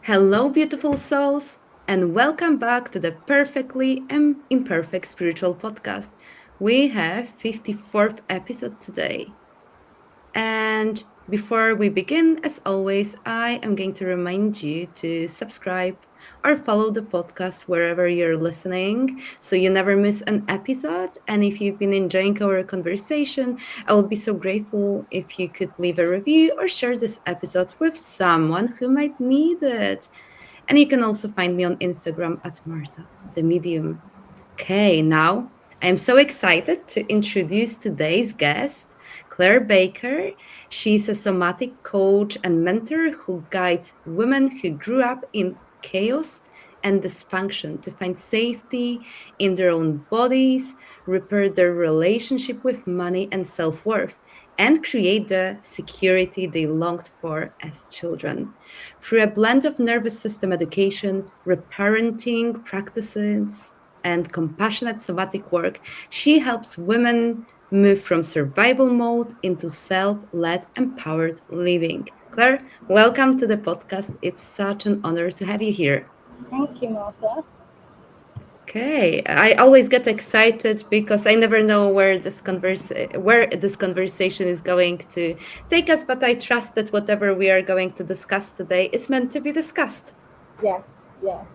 Hello, beautiful souls, and welcome back to the Perfectly Imperfect Spiritual Podcast. We have 54th episode today. And before we begin, as always, I am going to remind you to subscribe or follow the podcast wherever you're listening so you never miss an episode. And if you've been enjoying our conversation, I would be so grateful if you could leave a review or share this episode with someone who might need it. And you can also find me on Instagram at Marta, the medium. Okay, now I'm so excited to introduce today's guest, Claire Baker. She's a somatic coach and mentor who guides women who grew up in chaos and dysfunction to find safety in their own bodies, repair their relationship with money and self worth, and create the security they longed for as children. Through a blend of nervous system education, reparenting practices, and compassionate somatic work, she helps women move from survival mode into self led, empowered living. Claire, welcome to the podcast. It's such an honor to have you here. Thank you, Marta. Okay, I always get excited because I never know where this conversation is going to take us, but I trust that whatever we are going to discuss today is meant to be discussed. Yes, yes.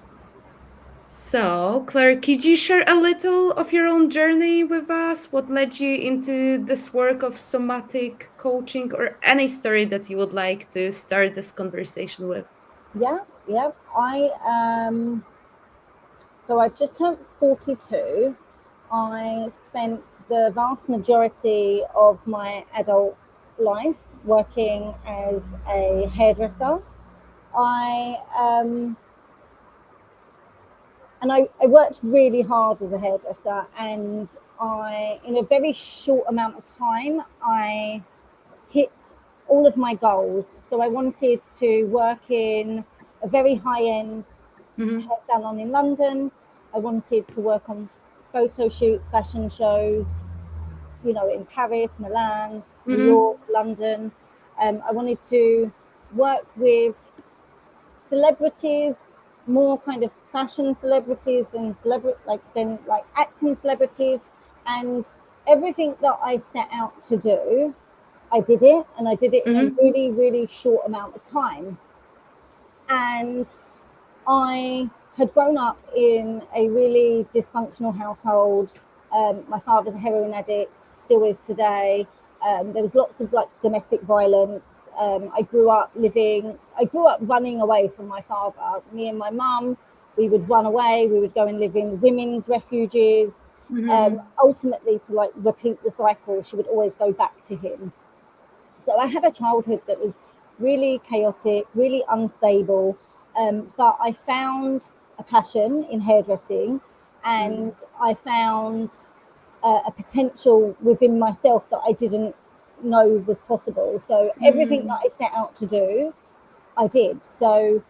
So, Claire, could you share a little of your own journey with us? What led you into this work of somatic coaching, or any story that you would like to start this conversation with? Yeah, yeah. So I've just turned 42. I spent the vast majority of my adult life working as a hairdresser. I I worked really hard as a hairdresser, and in a very short amount of time, I hit all of my goals. So I wanted to work in a very high end Mm-hmm. hair salon in London. I wanted to work on photo shoots, fashion shows, in Paris, Milan, New Mm-hmm. York, London. I wanted to work with celebrities, more kind of fashion celebrities than acting celebrities, and everything that I set out to do, I did it, and I did it in a Mm-hmm. really, really short amount of time. And I had grown up in a really dysfunctional household. My father's a heroin addict, still is today. There was lots of domestic violence. I grew up running away from my father. Me and my mum, we would run away. We would go and live in women's refuges. Mm-hmm. Ultimately, to repeat the cycle, she would always go back to him. So I had a childhood that was really chaotic, really unstable. But I found a passion in hairdressing, and I found a potential within myself that I didn't know was possible. So everything Mm-hmm. that I set out to do, I did. So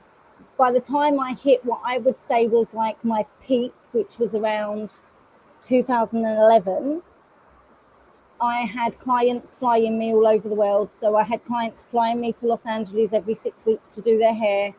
by the time I hit what I would say was like my peak, which was around 2011, I had clients flying me all over the world. So I had clients flying me to Los Angeles every 6 weeks to do their hair.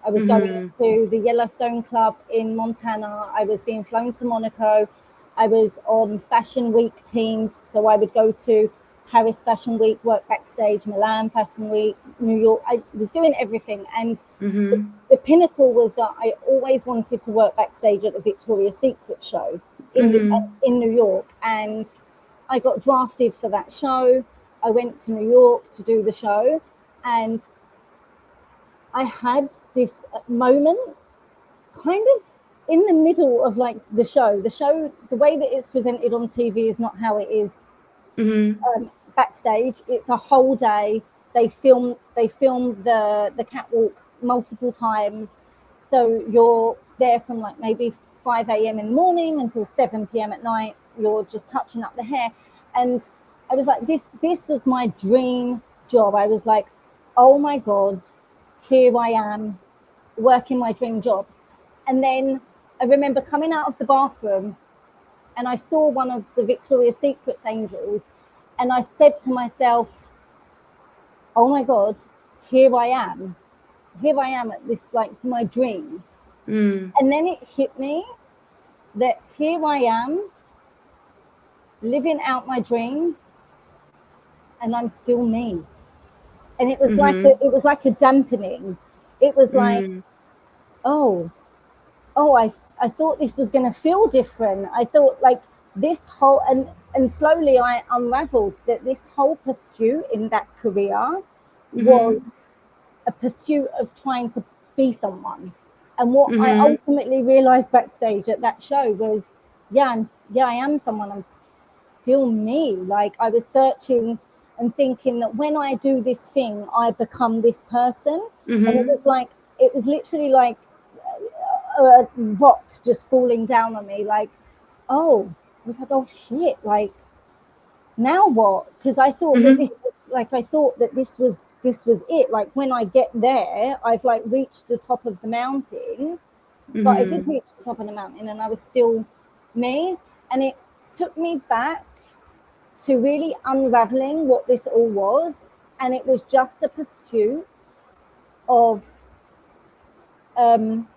I was going Mm-hmm. to the Yellowstone Club in Montana. I was being flown to Monaco. I was on Fashion Week teams. So I would go to Paris Fashion Week, work backstage, Milan Fashion Week, New York. I was doing everything. And Mm-hmm. the pinnacle was that I always wanted to work backstage at the Victoria's Secret show Mm-hmm. in New York. And I got drafted for that show. I went to New York to do the show, and I had this moment kind of in the middle of the show. The show, the way that it's presented on TV is not how it is Mm-hmm. backstage. It's a whole day. They film the catwalk multiple times, so you're there from maybe 5 a.m. in the morning until 7 p.m. at night. You're just touching up the hair, and I was like, this was my dream job. I was like, oh my god, here I am working my dream job. And then I remember coming out of the bathroom, and I saw one of the Victoria's Secret's angels, and I said to myself, oh my God, here I am here I am at this, like, my dream. Mm. And then it hit me that here I am living out my dream, and I'm still me. And Mm-hmm. it was like a dampening. It was like, Mm. oh, I thought this was going to feel different. I thought, like, this whole, and slowly I unraveled that this whole pursuit in that career Mm-hmm. was a pursuit of trying to be someone. And what I Mm-hmm. ultimately realized backstage at that show was, yeah, I am someone. I'm still me. Like, I was searching and thinking that when I do this thing, I become this person. And Mm-hmm. it was literally like rocks just falling down on me. Like, oh, I was like, oh shit, like, now what? Because I thought that Mm-hmm. this, like, I thought that this was it. Like, when I get there, I've, like, reached the top of the mountain. But I did Mm-hmm. reach the top of the mountain, and I was still me. And it took me back to really unraveling what this all was. And it was just a pursuit of um,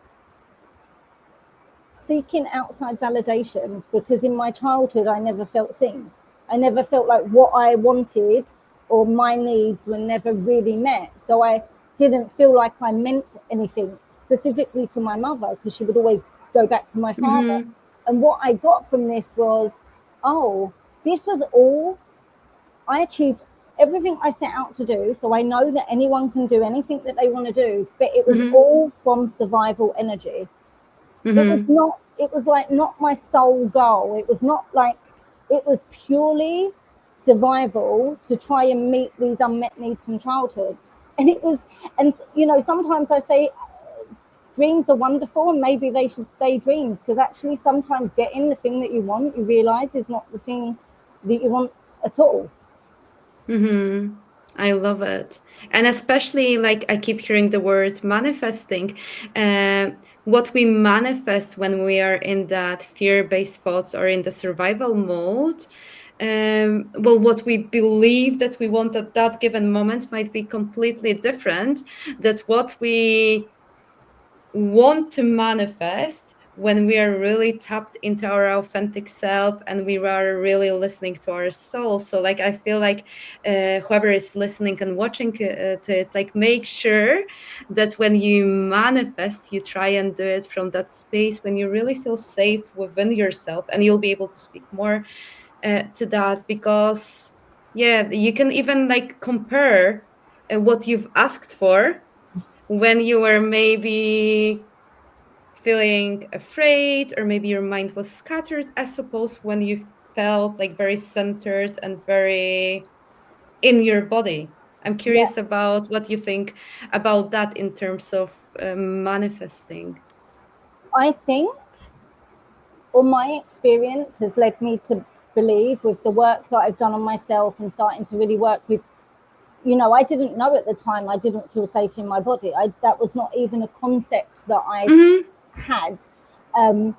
seeking outside validation, because in my childhood I never felt seen. I never felt like what I wanted or my needs were never really met. So I didn't feel like I meant anything specifically to my mother, because she would always go back to my father. Mm-hmm. And what I got from this was, oh, this was all I achieved, everything I set out to do. So I know that anyone can do anything that they want to do, but it was Mm-hmm. all from survival energy. It was Mm-hmm. not, it was like not my sole goal. It was not like, it was purely survival to try and meet these unmet needs from childhood. And it was, and sometimes I say dreams are wonderful and maybe they should stay dreams, because actually sometimes getting the thing that you want, you realize is not the thing that you want at all. Mm-hmm. I love it. And especially, like, I keep hearing the word manifesting. What we manifest when we are in that fear-based thoughts or in the survival mode, well, what we believe that we want at that given moment might be completely different. That what we want to manifest when we are really tapped into our authentic self and we are really listening to our soul. So, like, I feel like whoever is listening and watching to it, like, make sure that when you manifest, you try and do it from that space when you really feel safe within yourself, and you'll be able to speak more to that, because yeah, you can even, like, compare what you've asked for when you were maybe feeling afraid, or maybe your mind was scattered, I suppose, when you felt like very centered and very in your body. I'm Yeah, curious about what you think about that in terms of manifesting. I think, or my experience has led me to believe, with the work that I've done on myself and starting to really work with, I didn't know at the time I didn't feel safe in my body. That was not even a concept that I Mm-hmm. had. Um,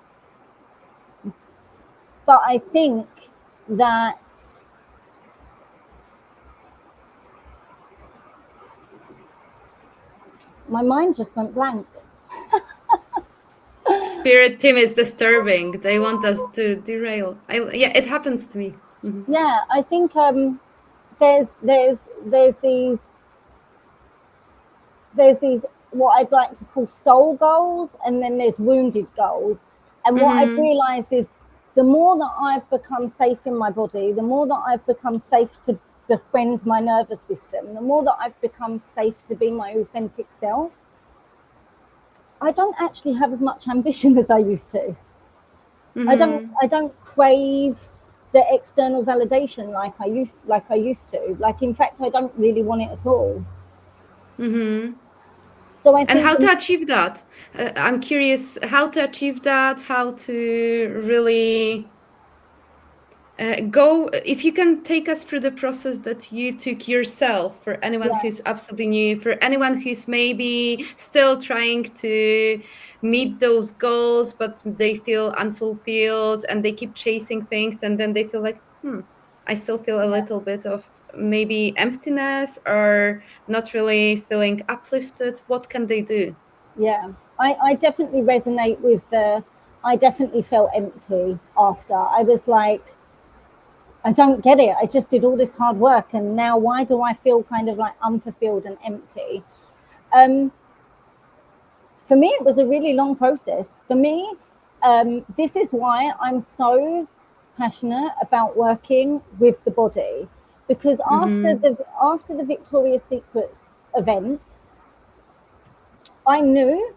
but I think that my mind just went blank. Spirit team is disturbing. They want us to derail. Yeah, it happens to me. Mhm. Yeah, I think there's these there's these, what I'd like to call soul goals, and then there's wounded goals. And what I've Mhm. realized is, the more that I've become safe in my body, the more that I've become safe to befriend my nervous system, the more that I've become safe to be my authentic self, I don't actually have as much ambition as I used to. Mhm. I don't crave the external validation like I used to. Like, in fact, I don't really want it at all. Mhm. So I And think, how to achieve that? I'm curious how to achieve that, how to really go. If you can take us through the process that you took yourself, for anyone yeah, who's absolutely new, for anyone who's maybe still trying to meet those goals, but they feel unfulfilled and they keep chasing things, and then they feel like, I still feel a yeah. little bit of maybe emptiness or not really feeling uplifted, what can they do? Yeah, I definitely resonate with I definitely felt empty after. I was like, I don't get it. I just did all this hard work, and now why do I feel kind of like unfulfilled and empty? Um, for me, it was a really long process. For me, this is why I'm so passionate about working with the body, because Mm-hmm. after the Victoria's Secrets event, I knew,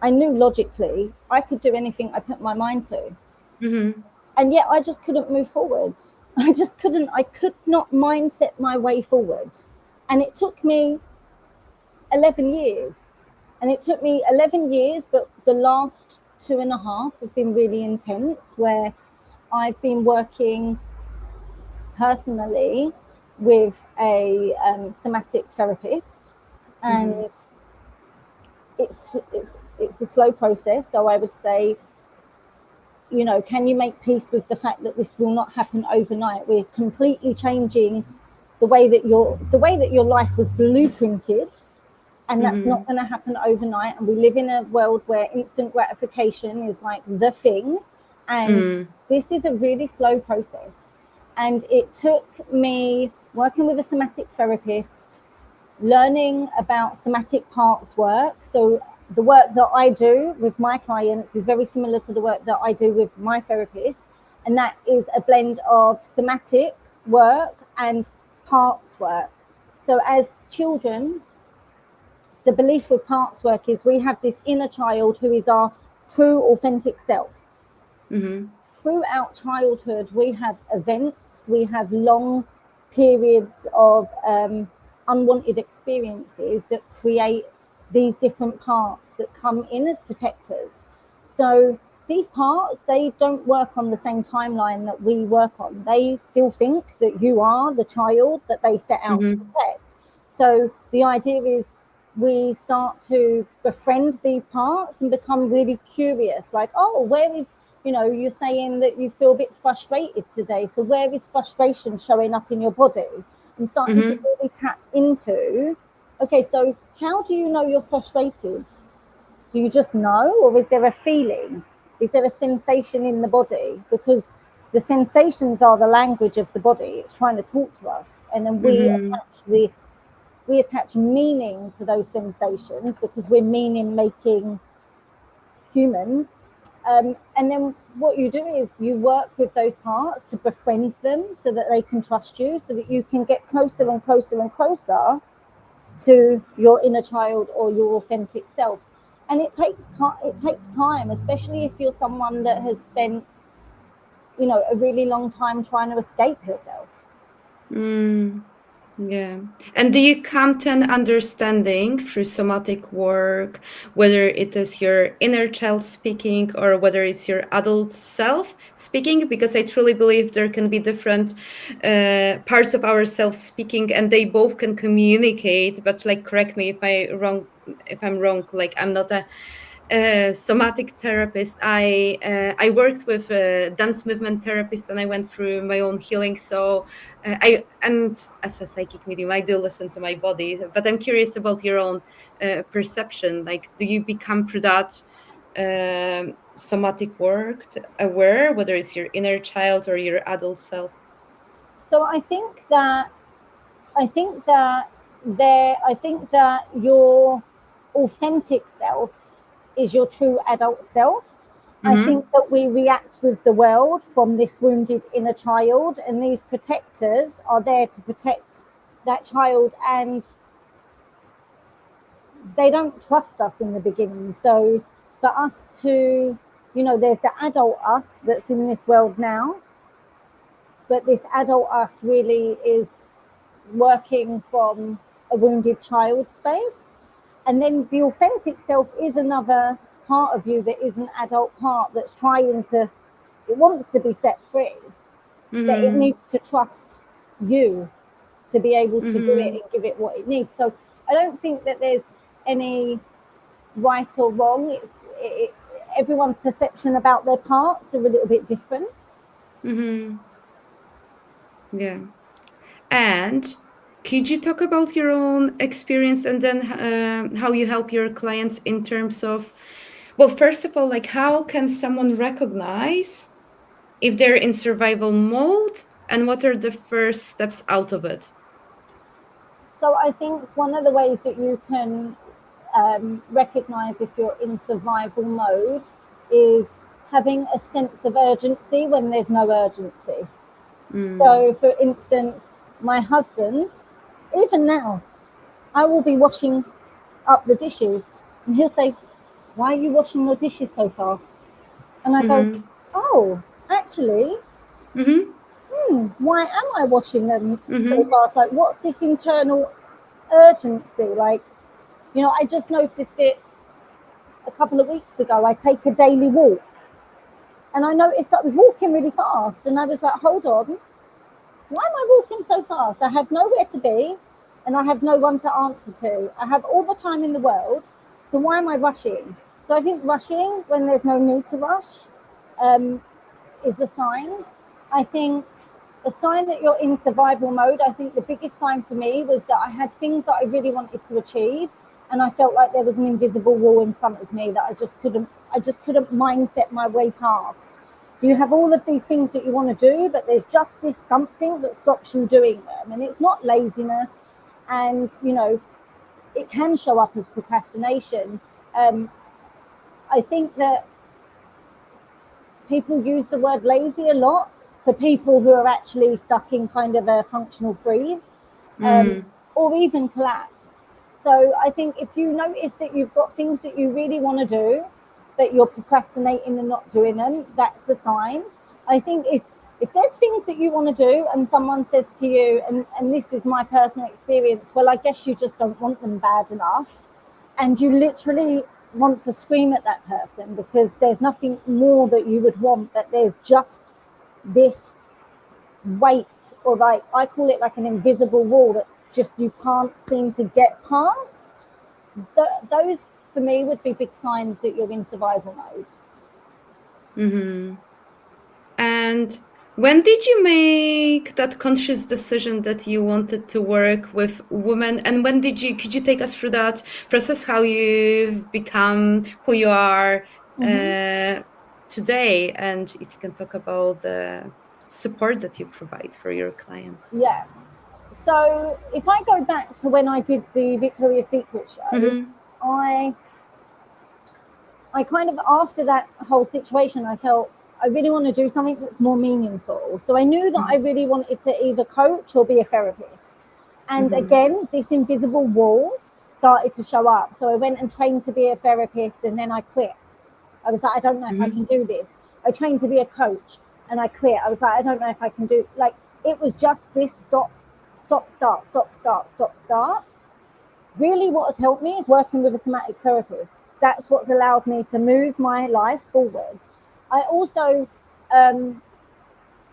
I knew logically I could do anything I put my mind to, Mm-hmm. and yet I just couldn't move forward. I just couldn't. I could not mindset my way forward, and it took me 11 years. And it took me 11 years, but the last 2.5 have been really intense, where I've been working personally with a somatic therapist, Mm-hmm. and it's a slow process. So I would say, can you make peace with the fact that this will not happen overnight? We're completely changing the way that your life was blueprinted, and that's Mm-hmm. not going to happen overnight. And we live in a world where instant gratification is like the thing, and Mm-hmm. this is a really slow process. And it took me working with a somatic therapist, learning about somatic parts work. So the work that I do with my clients is very similar to the work that I do with my therapist, and that is a blend of somatic work and parts work. So as children, the belief with parts work is we have this inner child who is our true authentic self. Mm-hmm. Throughout childhood, we have events, we have long periods of unwanted experiences that create these different parts that come in as protectors. So these parts, they don't work on the same timeline that we work on. They still think that you are the child that they set out to Mm-hmm. protect. So the idea is we start to befriend these parts and become really curious, like, oh, where is, you're saying that you feel a bit frustrated today, so where is frustration showing up in your body? And starting to Mm-hmm. really tap into, okay, so how do you know you're frustrated? Do you just know, or is there a feeling? Is there a sensation in the body? Because the sensations are the language of the body. It's trying to talk to us. And then Mm-hmm. we attach meaning to those sensations because we're meaning making humans. And then what you do is you work with those parts to befriend them so that they can trust you, so that you can get closer and closer and closer to your inner child or your authentic self. And it takes time. It takes time, especially if you're someone that has spent, a really long time trying to escape yourself. Mm. Yeah. And do you come to an understanding through somatic work, whether it is your inner child speaking or whether it's your adult self speaking? Because I truly believe there can be different parts of ourselves speaking, and they both can communicate. But like, correct me if I'm wrong. Like, I'm not a somatic therapist. I worked with a dance movement therapist, and I went through my own healing. So I and as a psychic medium, I do listen to my body. But I'm curious about your own perception. Like, do you become through that somatic work aware, whether it's your inner child or your adult self? So I think that your authentic self is your true adult self. I think Mm-hmm. that we react with the world from this wounded inner child, and these protectors are there to protect that child, and they don't trust us in the beginning. So for us to, there's the adult us that's in this world now, but this adult us really is working from a wounded child space. And then the authentic self is another part of you that is an adult part that's trying to, it wants to be set free, but it Mm-hmm. needs to trust you to be able to do it Mm-hmm. and give it what it needs. So I don't think that there's any right or wrong. Everyone's perception about their parts are a little bit different. Mm-hmm. Yeah. And could you talk about your own experience and then how you help your clients in terms of, well, first of all, like how can someone recognize if they're in survival mode and what are the first steps out of it? So I think one of the ways that you can recognize if you're in survival mode is having a sense of urgency when there's no urgency. So, for instance, my husband, even now, I will be washing up the dishes and he'll say, "Why are you washing your dishes so fast?" And I go, Mm-hmm. "Oh, actually, Mm-hmm. why am I washing them so Mm-hmm. fast? Like, what's this internal urgency? Like, I just noticed it a couple of weeks ago. I take a daily walk and I noticed I was walking really fast and I was like, hold on, why am I walking so fast? I have nowhere to be and I have no one to answer to. I have all the time in the world. So why am I rushing? So I think rushing when there's no need to rush um, is a sign. I think a sign that you're in survival mode, I think the biggest sign for me was that I had things that I really wanted to achieve and I felt like there was an invisible wall in front of me that I just couldn't mindset my way past. So you have all of these things that you want to do, but there's just this something that stops you doing them. And it's not laziness. And, it can show up as procrastination. Um, I think that people use the word lazy a lot for people who are actually stuck in kind of a functional freeze um, or even collapse. So I think if you notice that you've got things that you really want to do, that you're procrastinating and not doing them, that's a sign. I think if there's things that you want to do and someone says to you, and this is my personal experience, well, I guess you just don't want them bad enough, and you literally want to scream at that person because there's nothing more that you would want, but there's just this weight, or like I call it like an invisible wall that's just you can't seem to get past. Those for me would be big signs that you're in survival mode. Mm-hmm. And when did you make that conscious decision that you wanted to work with women? And when could you take us through that process, how you've become who you are Mm-hmm. today? And if you can talk about the support that you provide for your clients. Yeah. So if I go back to when I did the Victoria's Secret show, Mm-hmm. I I kind of, after that whole situation, I felt I really want to do something that's more meaningful. So I knew that I really wanted to either coach or be a therapist. And Mm-hmm. again, this invisible wall started to show up. So I went and trained to be a therapist and then I quit. I was like, I don't know if I Mm-hmm. can do this. I trained to be a coach and I quit. I was like, I don't know if I can do, like, it was just this stop, stop, start, stop, start, stop, start. Really, what has helped me is working with a somatic therapist. That's what's allowed me to move my life forward. I also,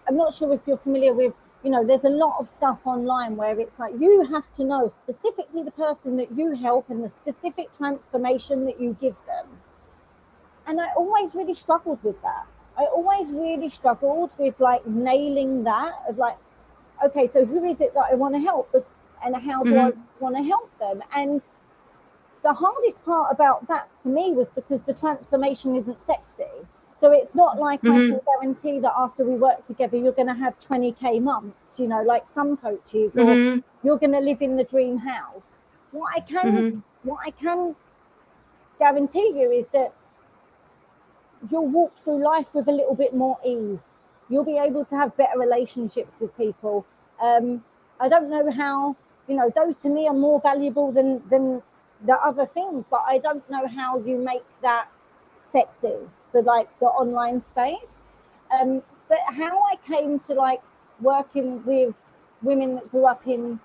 I'm not sure if you're familiar with, there's a lot of stuff online where it's like you have to know specifically the person that you help and the specific transformation that you give them. And I always really struggled with that. I always really struggled with like nailing that of like, okay, so who is it that I want to help? And how do I Mm-hmm. want to help them? And the hardest part about that for me was because the transformation isn't sexy. So it's not like I can Mm-hmm. guarantee that after we work together, you're going to have 20K months, like some coaches, or Mm-hmm. you're going to live in the dream house. What I can, Mm-hmm. what I can guarantee you is that you'll walk through life with a little bit more ease. You'll be able to have better relationships with people. I don't know how, those to me are more valuable than the other things, but I don't know how you make that sexy for like the online space. But how I came to like working with women that grew up in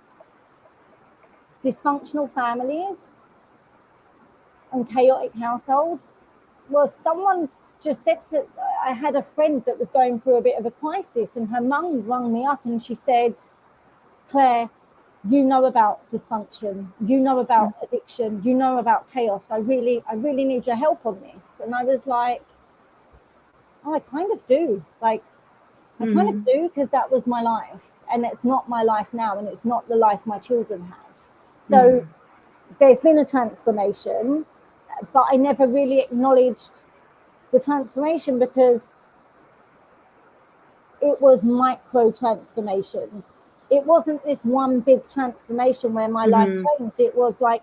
dysfunctional families and chaotic households was someone just said to, I had a friend that was going through a bit of a crisis and her mum rang me up and she said, Claire, you know about dysfunction, you know about addiction, you know about chaos. I really need your help on this. And I was like, oh, I kind of do. Like, I kind of Mm-hmm. do because that was my life. and it's not my life now, and it's not the life my children have. So there's been a transformation, but I never really acknowledged the transformation because it was micro transformations. It wasn't this one big transformation where my life changed. It was like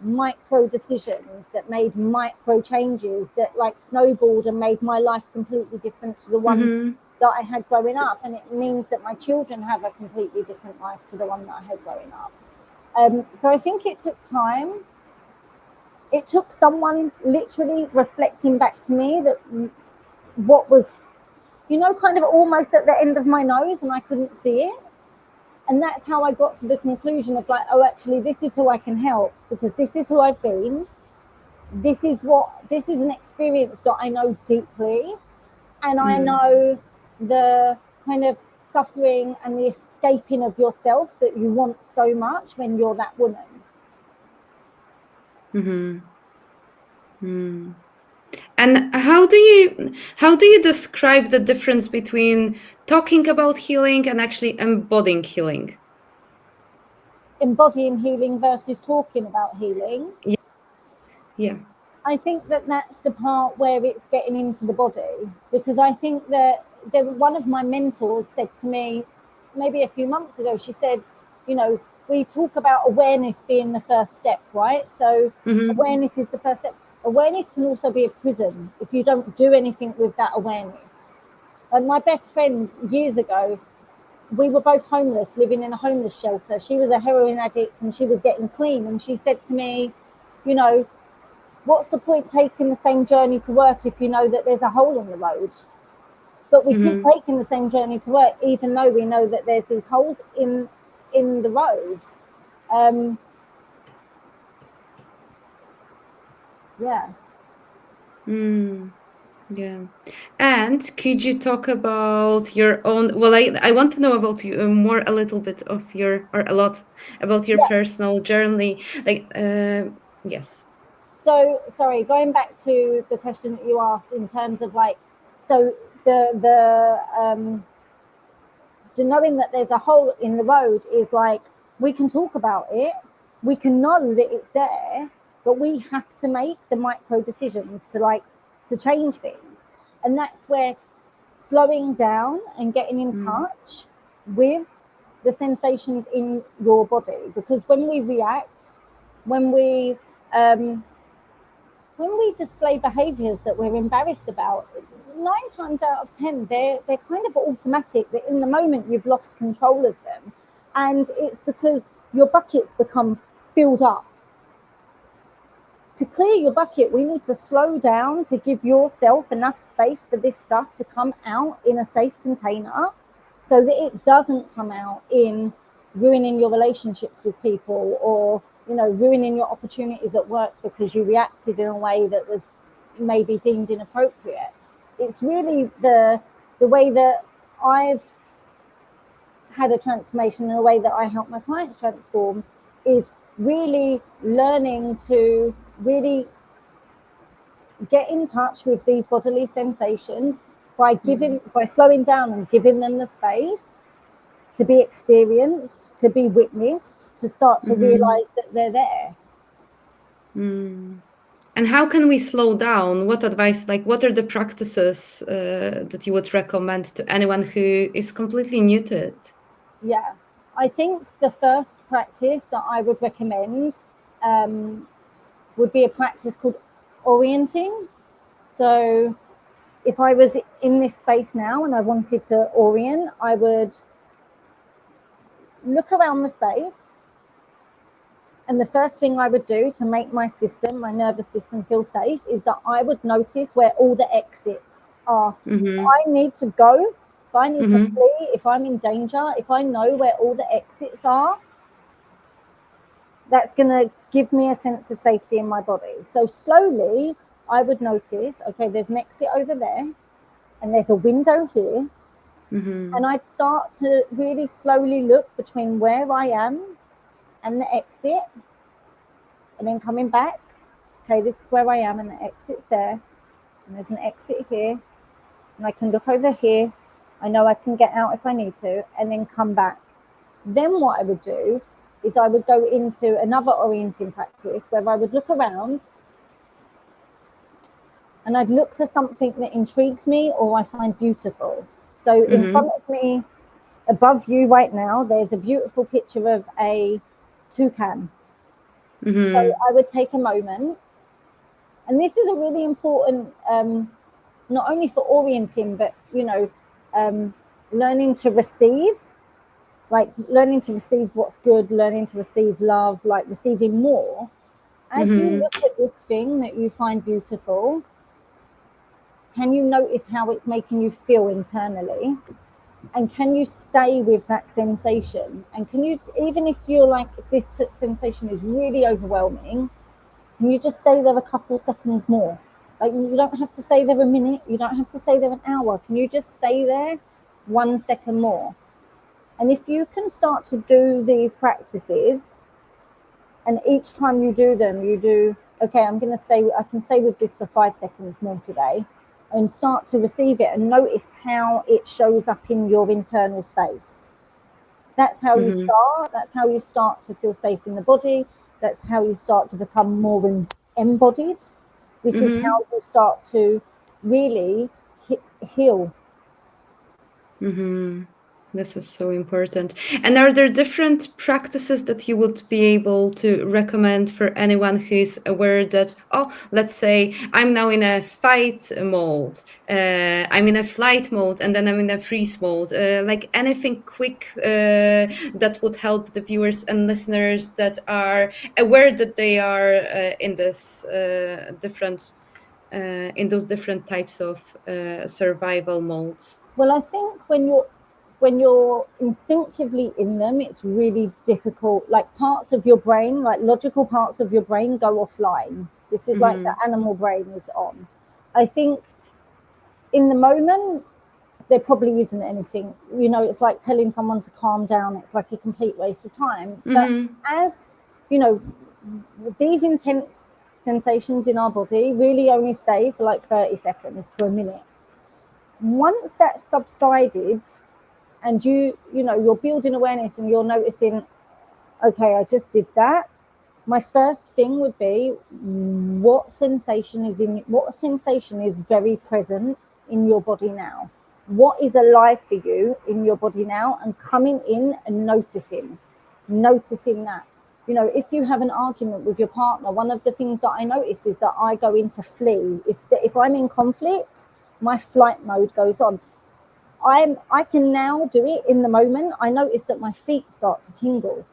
micro decisions that made micro changes that like snowballed and made my life completely different to the one that I had growing up. And it means that my children have a completely different life to the one that I had growing up. So I think it took time. It took someone literally reflecting back to me that what was, kind of almost at the end of my nose and I couldn't see it. And that's how I got to the conclusion of like, oh, actually, this is who I can help because this is who I've been. This is an experience that I know deeply. And I know the kind of suffering and the escaping of yourself that you want so much when you're that woman. And how do you describe the difference between talking about healing and actually embodying healing? Embodying healing versus talking about healing. Yeah. I think that that's the part where it's getting into the body, because I think that one of my mentors said to me maybe a few months ago, she said, we talk about awareness being the first step, right? So awareness is the first step. Awareness can also be a prison if you don't do anything with that awareness. And my best friend years ago, we were both homeless, living in a homeless shelter. She was a heroin addict and she was getting clean. And she said to me, what's the point taking the same journey to work if you know that there's a hole in the road? But we keep taking the same journey to work, even though we know that there's these holes in the road. Yeah. Yeah. And could you talk about your own, well, I want to know about you more, a little bit of your, or a lot about your Yeah. personal journey. Like, yes. So, sorry, going back to the question that you asked in terms of like, so the knowing that there's a hole in the road is like, we can talk about it, we can know that it's there, but we have to make the micro decisions to change things. And that's where slowing down and getting in touch with the sensations in your body, because when we react, when we display behaviors that we're embarrassed about, 9 times out of 10, they're kind of automatic, that in the moment you've lost control of them. And it's because your bucket's become filled up. To clear your bucket, we need to slow down to give yourself enough space for this stuff to come out in a safe container so that it doesn't come out in ruining your relationships with people, or ruining your opportunities at work because you reacted in a way that was maybe deemed inappropriate. It's really the way that I've had a transformation, in a way that I help my clients transform, is really learning to really get in touch with these bodily sensations by slowing down and giving them the space to be experienced, to be witnessed, to start to realize that they're there. And how can we slow down? What advice, like what are the practices that you would recommend to anyone who is completely new to it? Yeah, I think the first practice that I would recommend would be a practice called orienting. So if I was in this space now and I wanted to orient, I would look around the space. And the first thing I would do to make my nervous system feel safe, is that I would notice where all the exits are. If I need to go, if I need to flee, if I'm in danger, if I know where all the exits are, that's going to give me a sense of safety in my body. So slowly I would notice, okay, there's an exit over there and there's a window here. And I'd start to really slowly look between where I am and the exit, and then coming back. Okay, this is where I am and the exit's there, and there's an exit here, and I can look over here. I know I can get out if I need to, and then come back. Then what I would do is I would go into another orienting practice where I would look around and I'd look for something that intrigues me or I find beautiful. So in Mm-hmm. front of me, above you right now, there's a beautiful picture of a toucan. So Mm-hmm. I would take a moment, and this is a really important, not only for orienting, but um, learning to receive, like learning to receive what's good, learning to receive love, like receiving more. As you Mm-hmm. look at this thing that you find beautiful, can you notice how it's making you feel internally? And can you stay with that sensation? And can you, even if you're like, this sensation is really overwhelming, can you just stay there a couple seconds more? Like, you don't have to stay there a minute, you don't have to stay there an hour. Can you just stay there 1 second more? And if you can start to do these practices, and each time you do them, you do, okay, I can stay with this for 5 seconds more today, and start to receive it and notice how it shows up in your internal space. That's how you Mm-hmm. start. That's how you start to feel safe in the body. That's how you start to become more embodied. This is Mm-hmm. how you start to really heal. Mm-hmm. This is so important. And are there different practices that you would be able to recommend for anyone who is aware that, oh, let's say I'm now in a fight mode, I'm in a flight mode, and then I'm in a freeze mode? Like anything quick that would help the viewers and listeners that are aware that they are in this different, in those different types of survival modes. Well, I think when you're instinctively in them, it's really difficult. Like parts of your brain, like logical parts of your brain, go offline. This is like the Mm-hmm. animal brain is on. I think in the moment there probably isn't anything. It's like telling someone to calm down. It's like a complete waste of time. But Mm-hmm. as you know, these intense sensations in our body really only stay for like 30 seconds to a minute. Once that's subsided, and you're building awareness and you're noticing, okay, I just did that, my first thing would be, what sensation is very present in your body now? What is alive for you in your body now? And coming in and noticing that. If you have an argument with your partner, one of the things that I notice is that I go into flee. If I'm in conflict, my flight mode goes on. I can now do it in the moment. I notice that my feet start to tingle.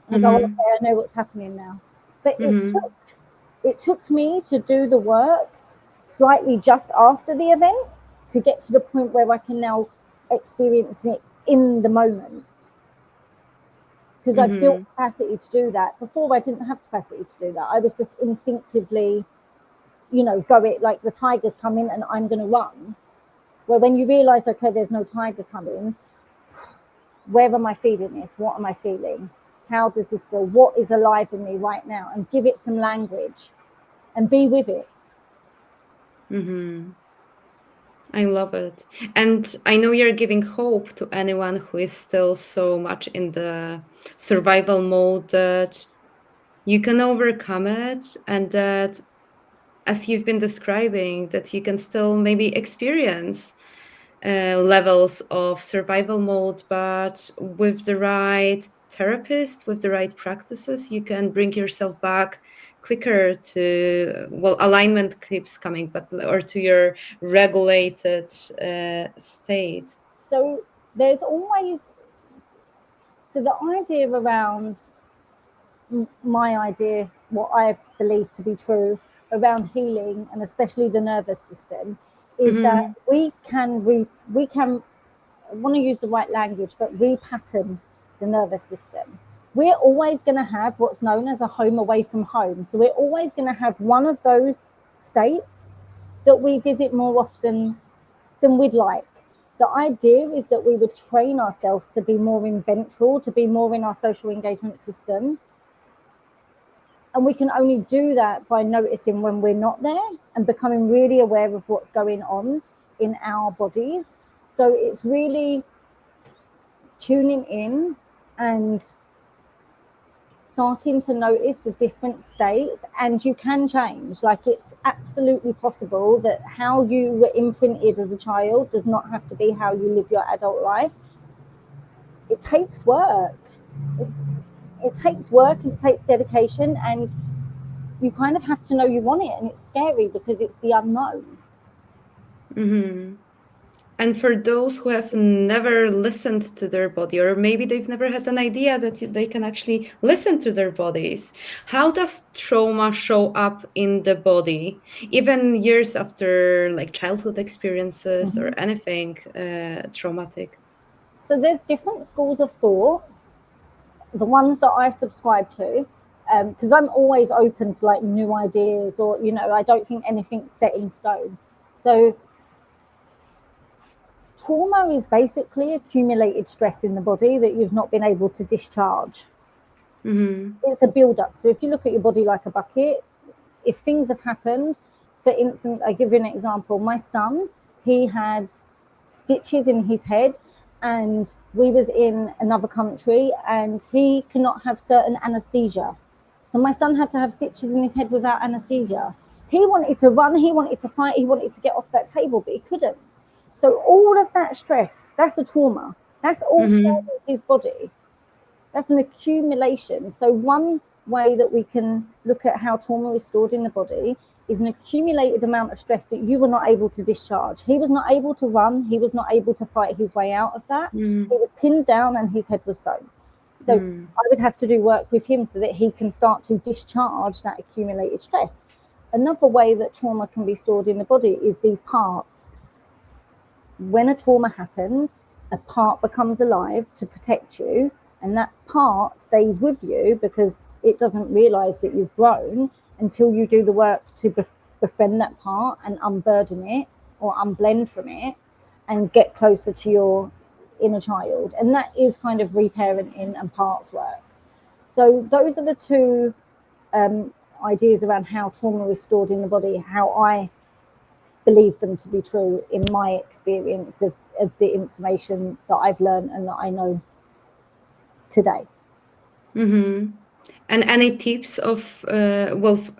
And I go, Mm-hmm. okay, I know what's happening now. But Mm-hmm. it took me to do the work slightly just after the event to get to the point where I can now experience it in the moment, because I built Mm-hmm. capacity to do that. Before, I didn't have capacity to do that. I was just instinctively, go it like the tiger's coming and I'm going to run. Where when you realize, okay, there's no tiger coming, where am I feeling this? What am I feeling? How does this feel? What is alive in me right now? And give it some language and be with it. Mm-hmm. I love it. And I know you're giving hope to anyone who is still so much in the survival mode that you can overcome it, and that, as you've been describing, that you can still maybe experience levels of survival mode, but with the right therapist, with the right practices, you can bring yourself back quicker to, well, alignment keeps coming, but or to your regulated state. So there's always, so the idea around, my idea, what I believe to be true around healing, and especially the nervous system, is that Mm-hmm. we can, I want to use the right language, but repattern the nervous system. We're always going to have what's known as a home away from home. So we're always going to have one of those states that we visit more often than we'd like. The idea is that we would train ourselves to be more in ventral, to be more in our social engagement system. And we can only do that by noticing when we're not there and becoming really aware of what's going on in our bodies. So it's really tuning in and starting to notice the different states. And you can change. Like, it's absolutely possible that how you were imprinted as a child does not have to be how you live your adult life. It takes work. It takes work, and it takes dedication, and you kind of have to know you want it, and it's scary because it's the unknown. Mm-hmm. And for those who have never listened to their body, or maybe they've never had an idea that they can actually listen to their bodies, how does trauma show up in the body, even years after like childhood experiences or anything traumatic? So there's different schools of thought. The ones that I subscribe to, because I'm always open to like new ideas, or I don't think anything's set in stone. So trauma is basically accumulated stress in the body that you've not been able to discharge. Mm-hmm. It's a build up. So if you look at your body like a bucket, if things have happened, for instance, I give you an example. My son, he had stitches in his head, and we was in another country, and he cannot have certain anesthesia. So my son had to have stitches in his head without anesthesia. He wanted to run, he wanted to fight, he wanted to get off that table, but he couldn't. So all of that stress, that's a trauma. That's all stored Mm-hmm. in his body. That's an accumulation. So one way that we can look at how trauma is stored in the body is an accumulated amount of stress that you were not able to discharge. He was not able to run. He was not able to fight his way out of that. He was pinned down and his head was sewn. So I would have to do work with him so that he can start to discharge that accumulated stress. Another way that trauma can be stored in the body is these parts. When a trauma happens, a part becomes alive to protect you, and that part stays with you because it doesn't realize that you've grown until you do the work to befriend that part and unburden it or unblend from it and get closer to your inner child. And that is kind of reparenting and parts work. So those are the two ideas around how trauma is stored in the body, how I believe them to be true in my experience of the information that I've learned and that I know today. Mm-hmm. And any tips of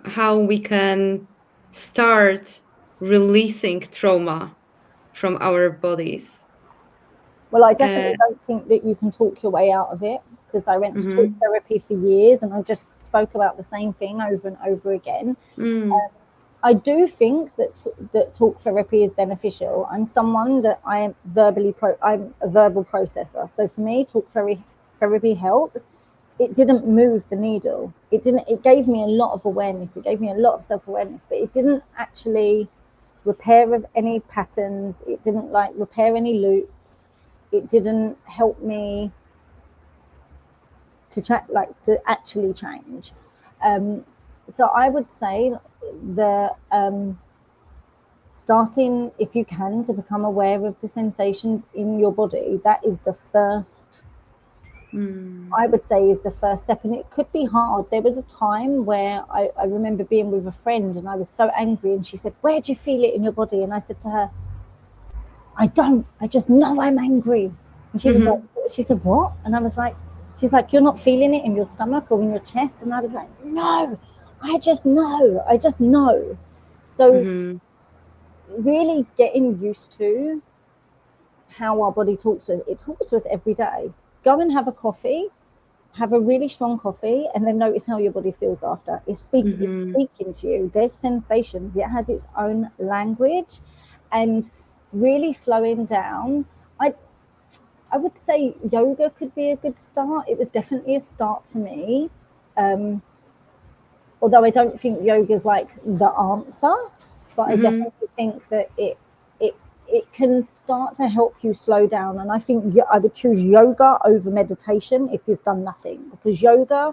how we can start releasing trauma from our bodies? Well, I definitely Uh, don't think that you can talk your way out of it, because I went to talk mm-hmm. therapy for years and I just spoke about the same thing over and over again. Mm, I do think that talk therapy is beneficial. I'm someone that I am I'm a verbal processor. So for me, therapy helps. It didn't move the needle. It gave me a lot of awareness. It gave me a lot of self-awareness, but it didn't actually repair any patterns. It didn't like repair any loops. It didn't help me to actually change. So I would say the starting, if you can, to become aware of the sensations in your body, that is the first, I would say, is the first step. And it could be hard. There was a time where I remember being with a friend and I was so angry, and she said, "Where do you feel it in your body?" And I said to her, "I don't, I just know I'm angry." And she was like, mm-hmm. she said, "What?" And I was like, she's like, "You're not feeling it in your stomach or in your chest?" And I was like, "No, I just know. I just know." So Mm-hmm. really getting used to how our body talks to us. It talks to us every day. Go and have a coffee, have a really strong coffee, and then notice how your body feels after. It's Mm-hmm. speaking to you. There's sensations. It has its own language, and really slowing down. I would say yoga could be a good start. It was definitely a start for me. Um, Although I don't think yoga is like the answer, but I Mm-hmm. definitely think that it can start to help you slow down. And I think I would choose yoga over meditation if you've done nothing, because yoga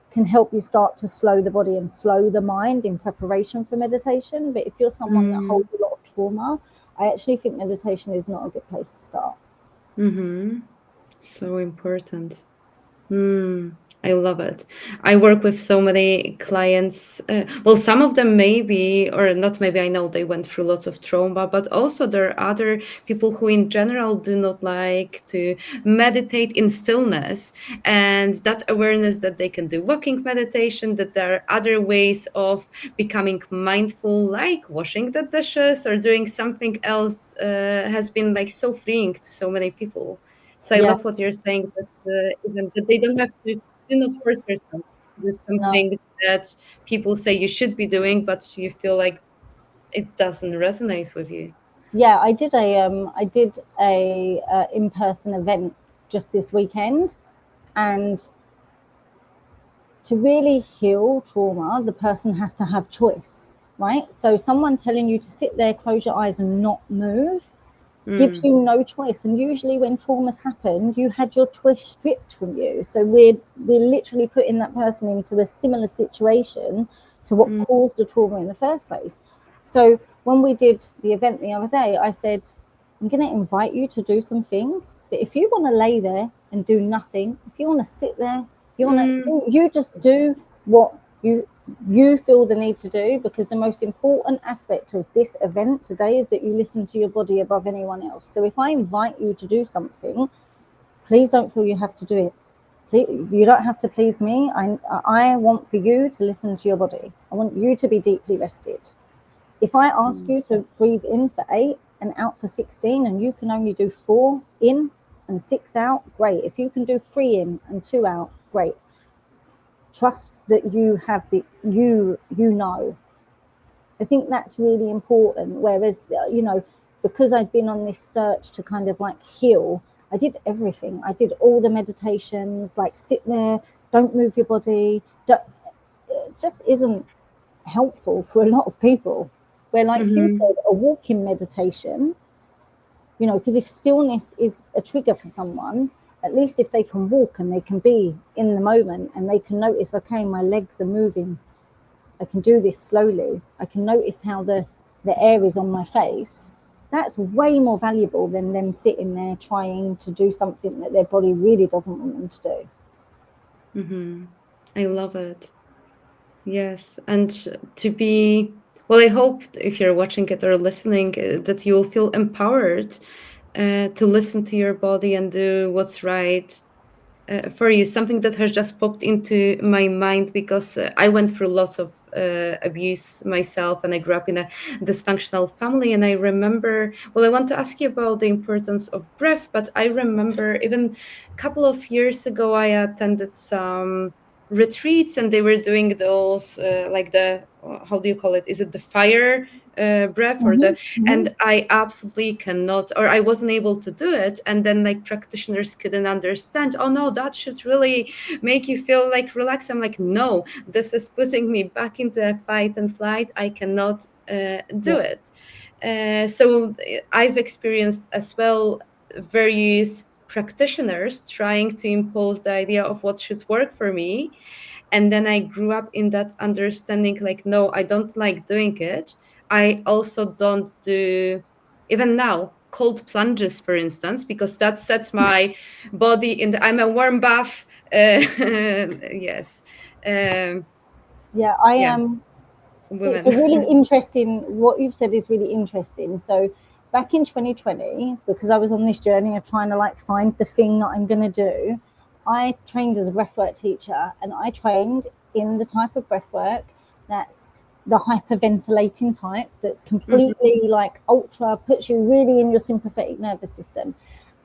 can help you start to slow the body and slow the mind in preparation for meditation. But if you're someone that holds a lot of trauma, I actually think meditation is not a good place to start. Mm-hmm. So important. Mm. I love it. I work with so many clients. Well, some of them maybe, or not maybe, I know they went through lots of trauma, but also there are other people who, in general, do not like to meditate in stillness. And that awareness that they can do walking meditation, that there are other ways of becoming mindful, like washing the dishes or doing something else, has been like so freeing to so many people. So I Yeah, love what you're saying, that even that they don't have to, do not force yourself to do no. something that people say you should be doing, but you feel like it doesn't resonate with you. Yeah, I did a in-person event just this weekend, and to really heal trauma, the person has to have choice, right? So someone telling you to sit there, close your eyes, and not move gives Mm, you no choice. And usually, when traumas happen, you had your choice stripped from you. So we're literally putting that person into a similar situation to what mm, caused the trauma in the first place. So when we did the event the other day, I said, I'm going to invite you to do some things, but if you want to lay there and do nothing, if you want to sit there, you want mm, to, you just do what you feel the need to do, because the most important aspect of this event today is that you listen to your body above anyone else. So if I invite you to do something, please don't feel you have to do it. You don't have to please me. I want for you to listen to your body. I want you to be deeply rested. If I ask mm, you to breathe in for 8 and out for 16, and you can only do 4 in and 6 out, great. If you can do 3 in and 2 out, great. Trust that you have you know. I think that's really important. Whereas, because I'd been on this search to kind of like heal, I did everything. I did all the meditations, like sit there, don't move your body. It just isn't helpful for a lot of people. Where, like you mm-hmm, said, a walking meditation, because if stillness is a trigger for someone, at least if they can walk and they can be in the moment and they can notice, okay, my legs are moving, I can do this slowly, I can notice how the air is on my face. That's way more valuable than them sitting there trying to do something that their body really doesn't want them to do. mm-hmm. I love it. Yes, and to be, well, I hope if you're watching it or listening, that you'll feel empowered to listen to your body and do what's right for you. Something that has just popped into my mind because I went through lots of abuse myself, and I grew up in a dysfunctional family. And I remember, well, I want to ask you about the importance of breath, but I remember even a couple of years ago, I attended some retreats, and they were doing those like the how do you call it, is it the fire breath or Mm-hmm, the, mm-hmm. and I absolutely cannot, or I wasn't able to do it. And then like practitioners couldn't understand, oh no, that should really make you feel like relaxed. I'm like, no, this is putting me back into a fight and flight. I cannot do Yeah, it. So I've experienced as well various practitioners trying to impose the idea of what should work for me. And then I grew up in that understanding, like, no, I don't like doing it. I also don't do, even now, cold plunges, for instance, because that sets my body in the, I'm a warm bath. Yes. um, yeah. I yeah, am. It's a really women. interesting, what you've said is really interesting. So back in 2020, because I was on this journey of trying to like find the thing that I'm going to do, I trained as a breathwork teacher, and I trained in the type of breathwork that's the hyperventilating type, that's Mhm, completely like ultra, puts you really in your sympathetic nervous system.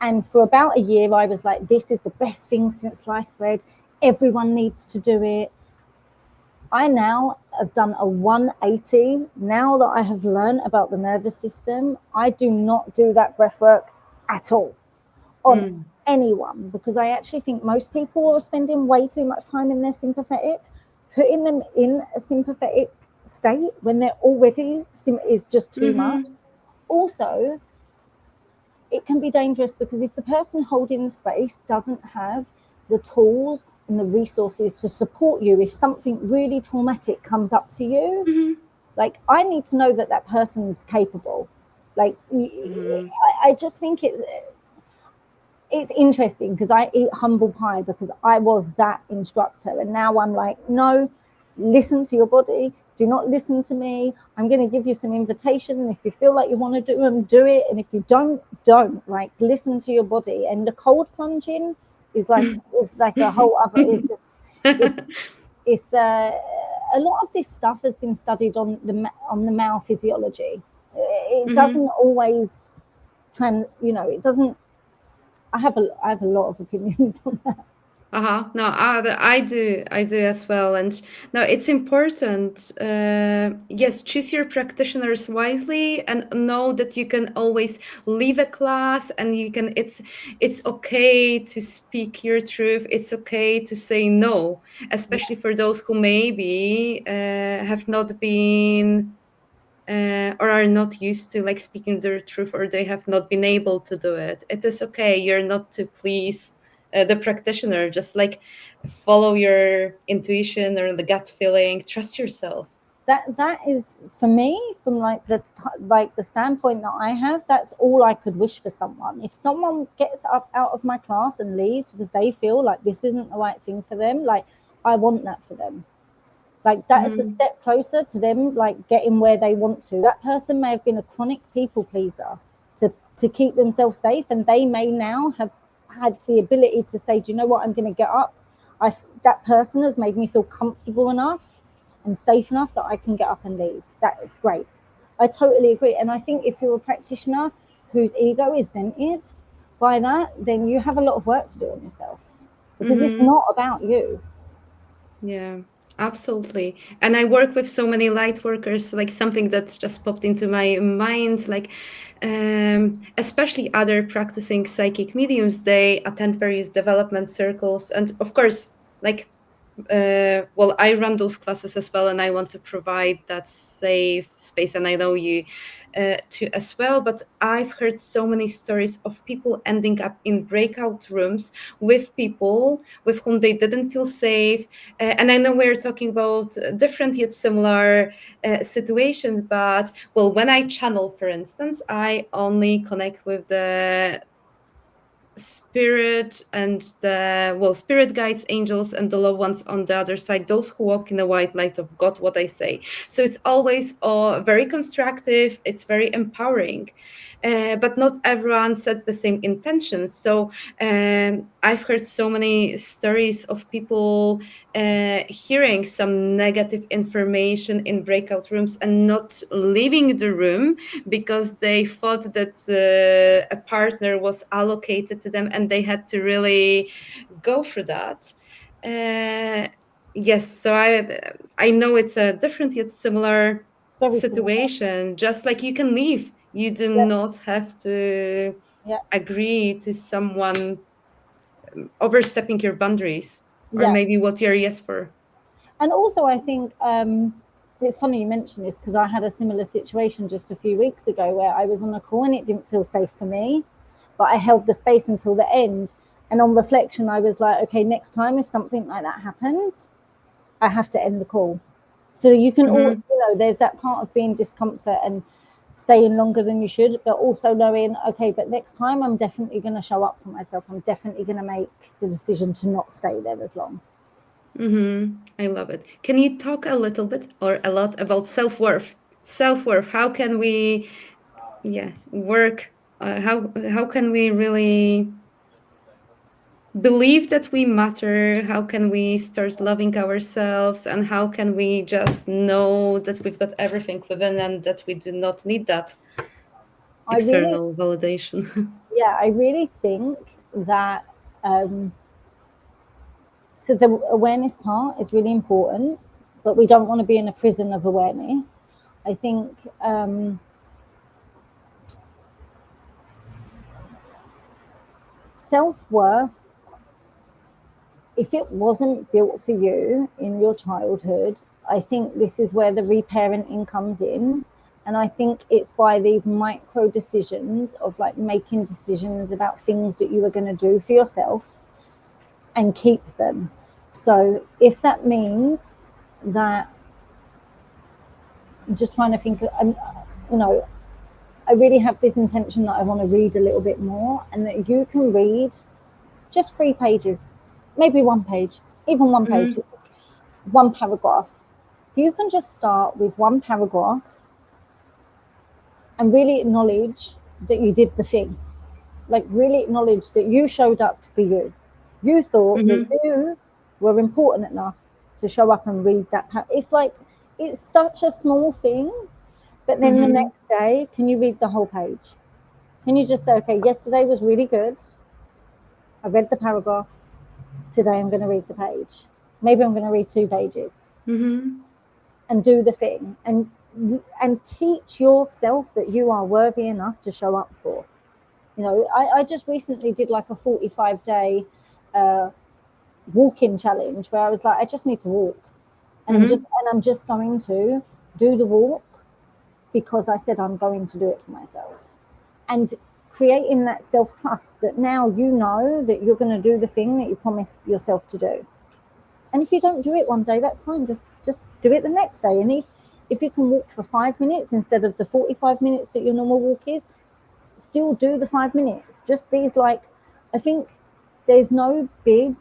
And for about a year, I was like, this is the best thing since sliced bread. Everyone needs to do it. I now have done a 180. Now that I have learned about the nervous system, I do not do that breath work at all on mm, anyone, because I actually think most people are spending way too much time in their sympathetic. Putting them in a sympathetic state when they're already is just too much. mhm, Also, it can be dangerous because if the person holding the space doesn't have the tools and the resources to support you, if something really traumatic comes up for you, mhm, like I need to know that that person's capable. Like mhm, I just think it's interesting because I eat humble pie because I was that instructor, and now I'm like, no, listen to your body. Do not listen to me. I'm going to give you some invitation, and if you feel like you want to do them, do it, and if you don't. Like, listen to your body. And the cold plunging is like a whole other. It's it's a lot of this stuff has been studied on the male physiology. It doesn't always it doesn't. I have a lot of opinions on that. No, I do as well. And no, it's important. Yes, choose your practitioners wisely, and know that you can always leave a class, and you can. It's okay to speak your truth. It's okay to say no, especially for those who maybe have not been or are not used to like speaking their truth, or they have not been able to do it. It is okay. You're not to please the practitioner. Just like follow your intuition or the gut feeling. Trust yourself. That is for me, from like the standpoint that I have, that's all I could wish for someone. If someone gets up out of my class and leaves because they feel like this isn't the right thing for them, like, I want that for them. Like, that is a Mhm. step closer to them like getting where they want to. That person may have been a chronic people pleaser to keep themselves safe, and they may now have had the ability to say, do you know what, I'm going to get up. That person has made me feel comfortable enough and safe enough that I can get up and leave. That is great. I totally agree. And I think if you're a practitioner whose ego is dented by that, then you have a lot of work to do on yourself, because it's Mhm. not about you. Yeah, absolutely. And I work with so many light workers, like something that just popped into my mind, like especially other practicing psychic mediums, they attend various development circles. And of course, like well, I run those classes as well, and I want to provide that safe space. And I know you too as well. But I've heard so many stories of people ending up in breakout rooms with people with whom they didn't feel safe. And I know we're talking about different yet similar situations. But well, when I channel, for instance, I only connect with the spirit and the well spirit guides, angels, and the loved ones on the other side, those who walk in the white light of God, what I say. So it's always very constructive, it's very empowering, but not everyone sets the same intentions. So I've heard so many stories of people hearing some negative information in breakout rooms and not leaving the room because they thought that a partner was allocated to them, and they had to really go through that. Uh, yes, so I know it's a different yet similar Very similar. situation. Just like you can leave, you do Yep. not have to Yeah. agree to someone overstepping your boundaries or Yeah. maybe what you're yes for. And also, I think it's funny you mentioned this, because I had a similar situation just a few weeks ago where I was on a call and it didn't feel safe for me, but I held the space until the end. And on reflection, I was like, okay, next time if something like that happens, I have to end the call. So you can all, Hmm. there's that part of being discomfort and staying longer than you should, but also knowing, okay, but next time I'm definitely going to show up for myself. I'm definitely going to make the decision to not stay there as long. I love it. Can you talk a little bit or a lot about self-worth? Self-worth. How can we, yeah, work? How can we really believe that we matter? How can we start loving ourselves? And how can we just know that we've got everything within and that we do not need that I really, external validation? yeah, I really think that so the awareness part is really important, but we don't want to be in a prison of awareness. I think self-worth, if it wasn't built for you in your childhood, I think this is where the reparenting comes in. And I think it's by these micro decisions of like making decisions about things that you are going to do for yourself and keep them. So if that means that, I'm just trying to think, you know, I really have this intention that I want to read a little bit more, and that you can read just 3 pages, maybe one page, even one page, Mm-hmm. one paragraph. You can just start with one paragraph and really acknowledge that you did the thing. Like, really acknowledge that you showed up for you. You thought that Mm-hmm. you were important enough to show up and read that. It's like, it's such a small thing, but then the Mm-hmm. next day, can you read the whole page? Can you just say, okay, yesterday was really good. I read the paragraph. Today I'm going to read the page. Maybe I'm going to read 2 pages Mm-hmm. and do the thing, and teach yourself that you are worthy enough to show up for. I just recently did like a 45-day walk-in challenge where I was like, I just need to walk, and Mm-hmm. I'm just going to do the walk because I said I'm going to do it for myself. And creating that self-trust that now you know that you're going to do the thing that you promised yourself to do. And if you don't do it one day, that's fine. Just do it the next day. And if you can walk for 5 minutes instead of the 45 minutes that your normal walk is, still do the 5 minutes. Just these, like, I think there's no big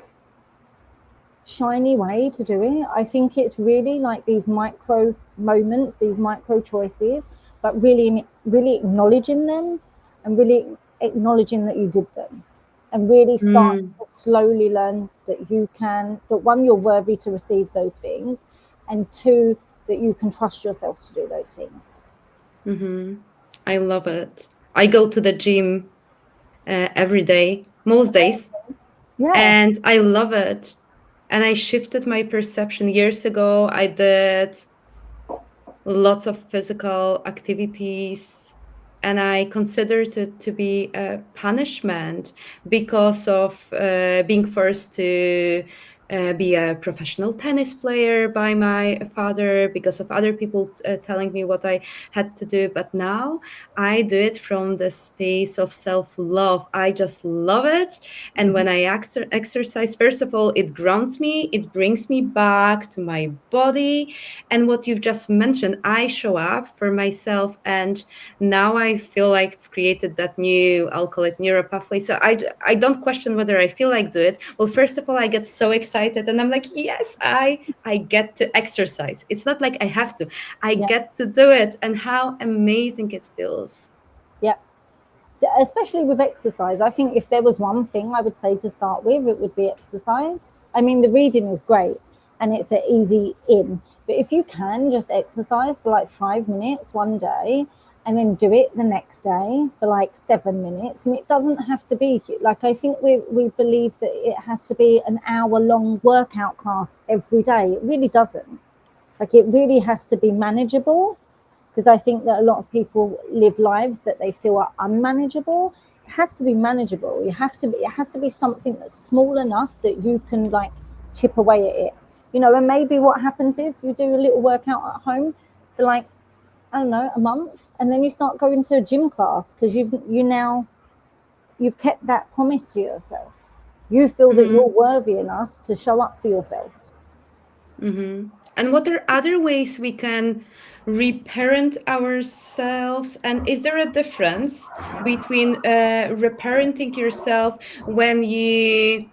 shiny way to do it. I think it's really like these micro moments, these micro choices, but really acknowledging them, and really acknowledging that you did them, and really start Mm-hmm. to slowly learn that you can, that one, you're worthy to receive those things, and two, that you can trust yourself to do those things. Mm-hmm. I love it. I go to the gym every day, most days, Yeah. and I love it. And I shifted my perception years ago. I did lots of physical activities, and I considered it to be a punishment because of being forced to be a professional tennis player by my father, because of other people telling me what I had to do. But now I do it from the space of self-love. I just love it. And when I exercise, first of all, it grounds me, it brings me back to my body. And what you've just mentioned, I show up for myself, and now I feel like I've created that new, I'll call it neuro pathway. So I don't question whether I feel like do it. Well, first of all, I get so excited and I'm like, yes, I get to exercise. It's not like I have to, I Yeah. get to do it, and how amazing it feels. Yeah. Especially with exercise, I think if there was one thing I would say to start with, it would be exercise. I mean, the reading is great and it's an easy in, but if you can just exercise for like 5 minutes one day, and then do it the next day for like 7 minutes, and it doesn't have to be like, I think we believe that it has to be an hour long workout class every day. It really doesn't. Like, it really has to be manageable, because I think that a lot of people live lives that they feel are unmanageable. It has to be manageable. It has to be something that's small enough that you can, like, chip away at it. And maybe what happens is you do a little workout at home for, like, I don't know, a month, and then you start going to a gym class because you've kept that promise to yourself. You feel that you're Mm-hmm. worthy enough to show up for yourself. Mm-hmm. And what are other ways we can reparent ourselves? And is there a difference between reparenting yourself when you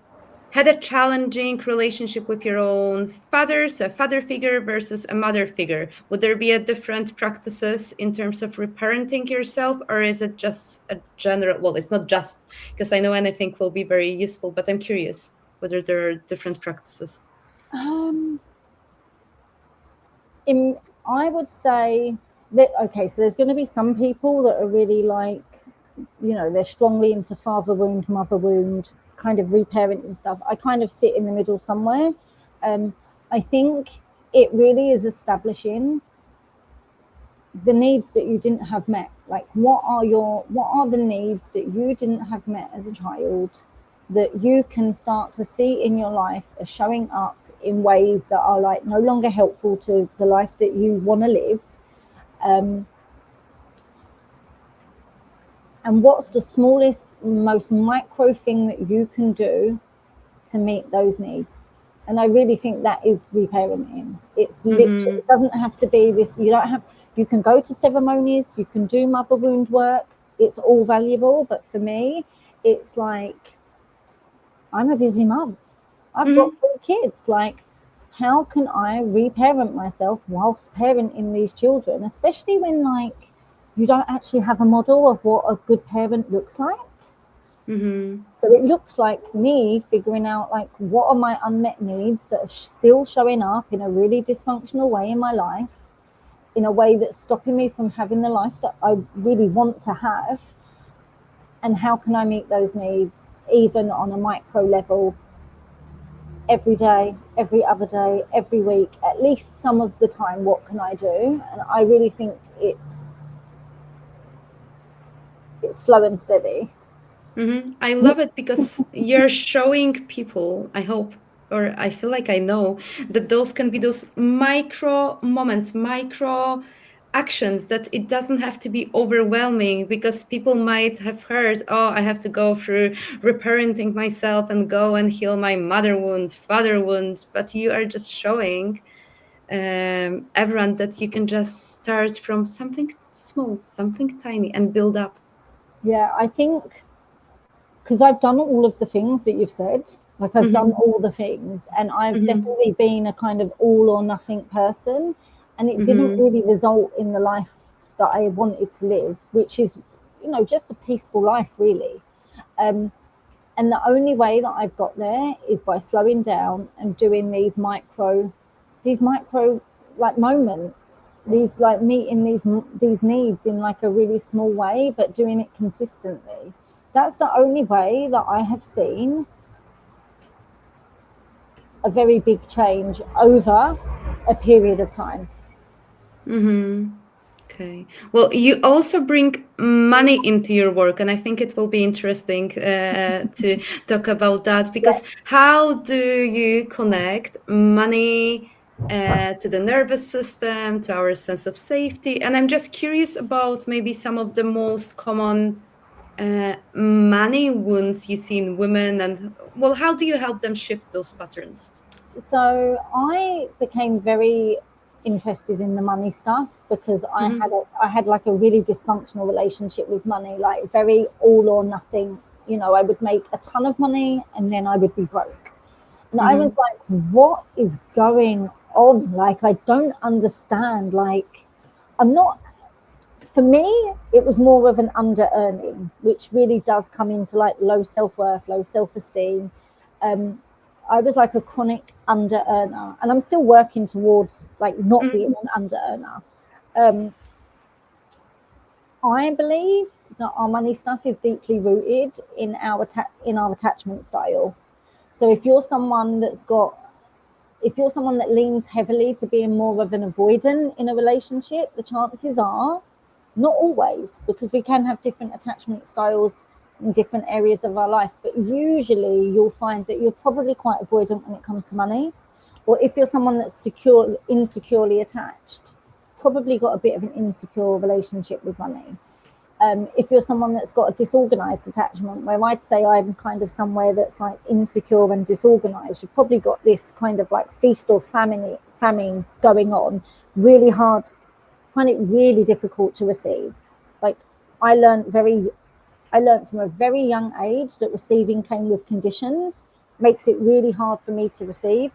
had a challenging relationship with your own fathers, a father figure versus a mother figure? Would there be a different practices in terms of reparenting yourself, or is it just a general? Well, it's not just, because I know anything will be very useful, but I'm curious whether there are different practices. Um, in I would say that, okay, so there's going to be some people that are really, like, they're strongly into father wound, mother wound, kind of reparenting stuff. I kind of sit in the middle somewhere. Um, I think it really is establishing the needs that you didn't have met. Like, what are the needs that you didn't have met as a child, that you can start to see in your life as showing up in ways that are, like, no longer helpful to the life that you want to live. um, and what's the smallest, most micro thing that you can do to meet those needs? And I really think that is reparenting. It's literally, Mm-hmm. it doesn't have to be this. You don't have. You can go to ceremonies, you can do mother wound work. It's all valuable. But for me, it's like, I'm a busy mum. I've got Mm-hmm. 3 kids. Like, how can I reparent myself whilst parenting these children, especially when like you don't actually have a model of what a good parent looks like? Mm-hmm. So it looks like me figuring out like what are my unmet needs that are still showing up in a really dysfunctional way in my life, in a way that's stopping me from having the life that I really want to have, and how can I meet those needs even on a micro level, every day, every other day, every week, at least some of the time. What can I do? And I really think it's slow and steady. Mm-hmm. I love it because you're showing people, I hope, or I feel like I know, that those can be those micro moments, micro actions, that it doesn't have to be overwhelming, because people might have heard, oh, I have to go through reparenting myself and go and heal my mother wounds, father wounds. But you are just showing everyone that you can just start from something small, something tiny, and build up. Yeah, I think because I've done all of the things that you've said, like I've done Mm-hmm. all the things, and I've Mm-hmm. definitely been a kind of all or nothing person, and it didn't Mm-hmm. really result in the life that I wanted to live, which is, just a peaceful life, really. Um, and the only way that I've got there is by slowing down and doing these micro like moments, these like meeting these needs in like a really small way, but doing it consistently. That's the only way that I have seen a very big change over a period of time. Mm-hmm. Okay. Well, you also bring money into your work, and I think it will be interesting to talk about that, Yeah. because how do you connect money to the nervous system, to our sense of safety? And I'm just curious about maybe some of the most common money wounds you see in women, and well, how do you help them shift those patterns? So I became very interested in the money stuff because Mm-hmm. I had like a really dysfunctional relationship with money, like very all or nothing. I would make a ton of money and then I would be broke. And I was Mm-hmm. like, what is going on? Like, I don't understand. Like, I'm not, for me, it was more of an under earning, which really does come into like low self worth, low self esteem. Um, I was like a chronic under earner, and I'm still working towards like not being an under earner. Um, I believe that our money stuff is deeply rooted in our attachment style. So if you're someone that leans heavily to being more of an avoidant in a relationship, the chances are, not always, because we can have different attachment styles in different areas of our life, but usually you'll find that you're probably quite avoidant when it comes to money. Or if you're someone that's insecurely attached, probably got a bit of an insecure relationship with money. If you're someone that's got a disorganized attachment, where I'd say I'm kind of somewhere that's like insecure and disorganized, you've probably got this kind of like feast or famine going on, really hard, find it really difficult to receive. Like, I learned very I learned from a very young age that receiving came with conditions, makes it really hard for me to receive,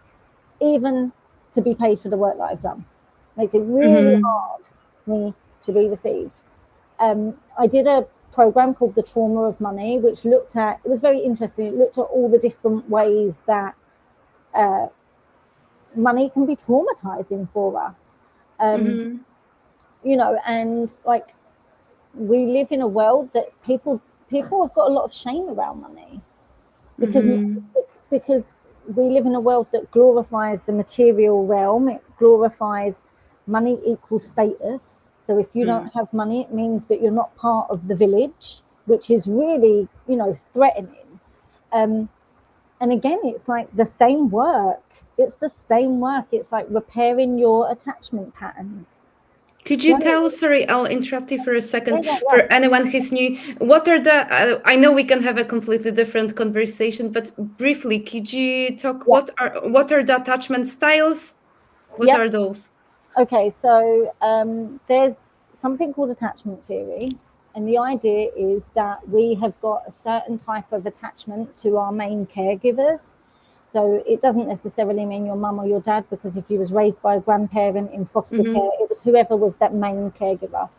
even to be paid for the work that I've done. Makes it really Mm-hmm. hard for me to be received. I did a program called The Trauma of Money, which it was very interesting. It looked at all the different ways that money can be traumatizing for us. Um, Mm-hmm. and like, we live in a world that people have got a lot of shame around money because Mm-hmm. because we live in a world that glorifies the material realm. It glorifies money equals status. So if you don't have money, it means that you're not part of the village, which is really, threatening. Um, and again, it's like the same work. It's the same work. It's like repairing your attachment patterns. Could you Right? tell, sorry, I'll interrupt you for a Yeah, second, yeah, for yeah. anyone who's new, what are the, I know we can have a completely different conversation, but briefly, could you talk, Yeah. what are the attachment styles? What Yep. are those? Okay, so there's something called attachment theory, and the idea is that we have got a certain type of attachment to our main caregivers. So it doesn't necessarily mean your mum or your dad, because if you was raised by a grandparent in foster care, it was whoever was that main caregiver.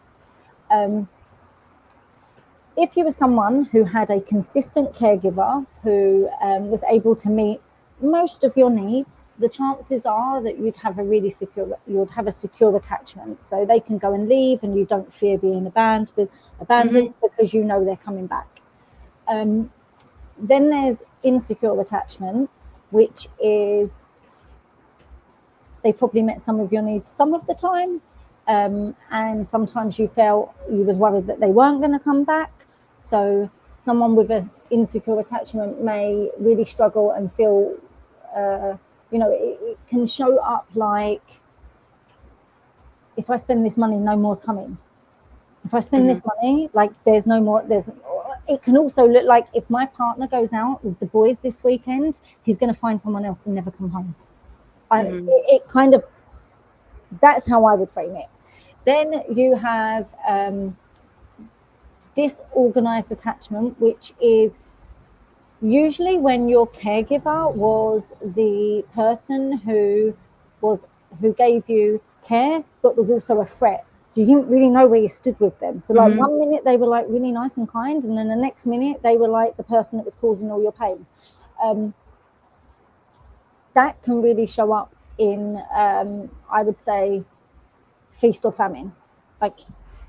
If you were someone who had a consistent caregiver who was able to meet most of your needs, the chances are that you'd have a secure attachment. So they can go and leave, and you don't fear being abandoned because you know they're coming back. Then there's insecure attachment, which is they probably met some of your needs some of the time, and sometimes you was worried that they weren't going to come back. So someone with an insecure attachment may really struggle and feel, it can show up like, if I spend this money, no more's coming. If I spend this money, like there's no more. It can also look like, if my partner goes out with the boys this weekend, he's going to find someone else and never come home. It kind of, that's how I would frame it. Then you have disorganized attachment, which is usually when your caregiver was the person who gave you care, but was also a threat. So you didn't really know where you stood with them. So like 1 minute they were like really nice and kind, and then the next minute they were like the person that was causing all your pain. That can really show up in, I would say, feast or famine. Like,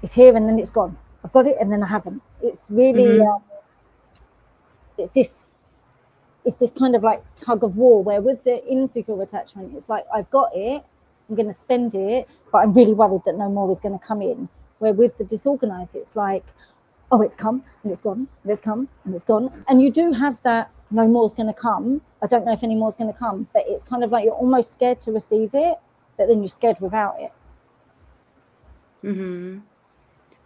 it's here and then it's gone. I've got it and then I haven't. It's really, it's this kind of like tug of war, where with the insecure attachment, it's like, I've got it, I'm going to spend it, but I'm really worried that no more is going to come in. Where with the disorganized, it's like, oh, it's come and it's gone, and it's come and it's gone. And you do have that, no more's going to come. I don't know if any more's going to come, but it's kind of like you're almost scared to receive it, but then you're scared without it.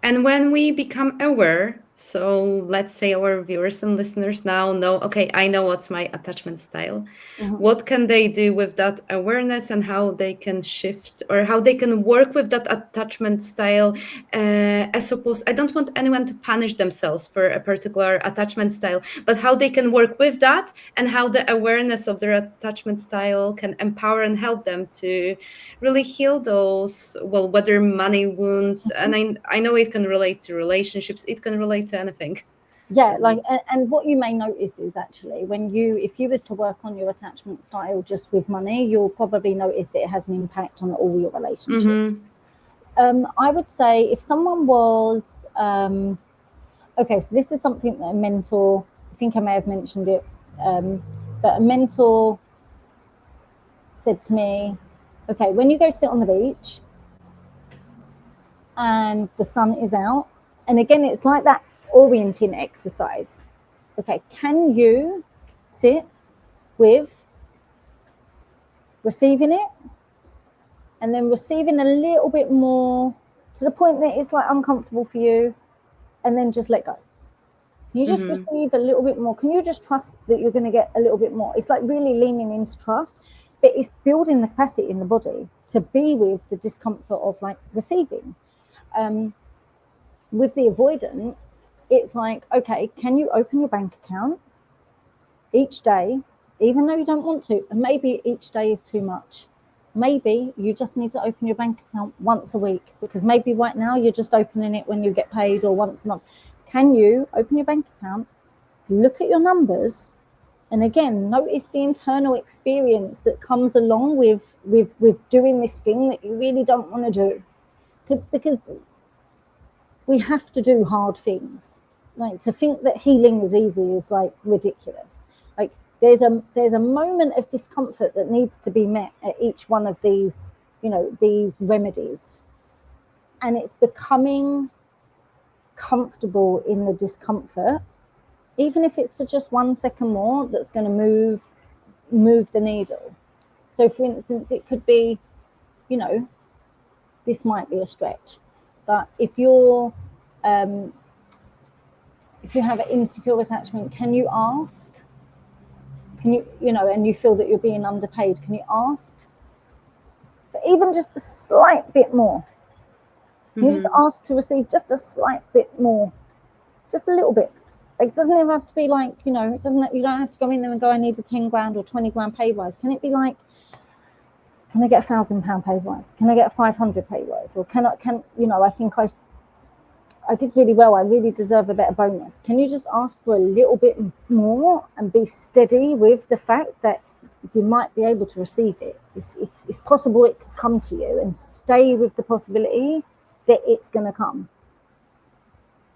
And when we become aware, so let's say our viewers and listeners now know, okay, I know what's my attachment style. What can they do with that awareness, and how they can shift, or how they can work with that attachment style? As opposed, I don't want anyone to punish themselves for a particular attachment style, but how they can work with that, and how the awareness of their attachment style can empower and help them to really heal those, well, whether money wounds, and I know it can relate to relationships, it can relate to anything. Yeah, like, and what you may notice is actually, if you was to work on your attachment style just with money, you'll probably notice that it has an impact on all your relationships. I would say if someone was, okay, so this is something that a mentor, I think I may have mentioned it, but a mentor said to me, okay, when you go sit on the beach and the sun is out, and again, it's like that orienting exercise. Okay, can you sit with receiving it, and then receiving a little bit more to the point that it's like uncomfortable for you, and then just let go? Can you just receive a little bit more? Can you just trust that you're going to get a little bit more? It's like really leaning into trust, but it's building the capacity in the body to be with the discomfort of like receiving. With the avoidant, it's like, okay, can you open your bank account each day, even though you don't want to? And maybe each day is too much. Maybe you just need to open your bank account once a week, because maybe right now you're just opening it when you get paid or once a month. Can you open your bank account, look at your numbers, and again, notice the internal experience that comes along with doing this thing that you really don't want to do? Because we have to do hard things. Like, to think that healing is easy is like ridiculous. Like, there's a moment of discomfort that needs to be met at each one of these, these remedies, and it's becoming comfortable in the discomfort, even if it's for just 1 second more, that's going to move the needle. So for instance, it could be, this might be a stretch, but if you have an insecure attachment, can you ask, and you feel that you're being underpaid, can you ask, but even just a slight bit more. You just Mm-hmm. ask to receive just a slight bit more, just a little bit. It doesn't even have to be like, it doesn't. You don't have to go in there and go, I need a 10 grand or 20 grand pay rise. Can it be like, can I get £1,000 pay rise? Can I get a 500 pay rise? Or I think I did really well. I really deserve a better bonus. Can you just ask for a little bit more and be steady with the fact that you might be able to receive it? It's possible it could come to you, and stay with the possibility that it's going to come.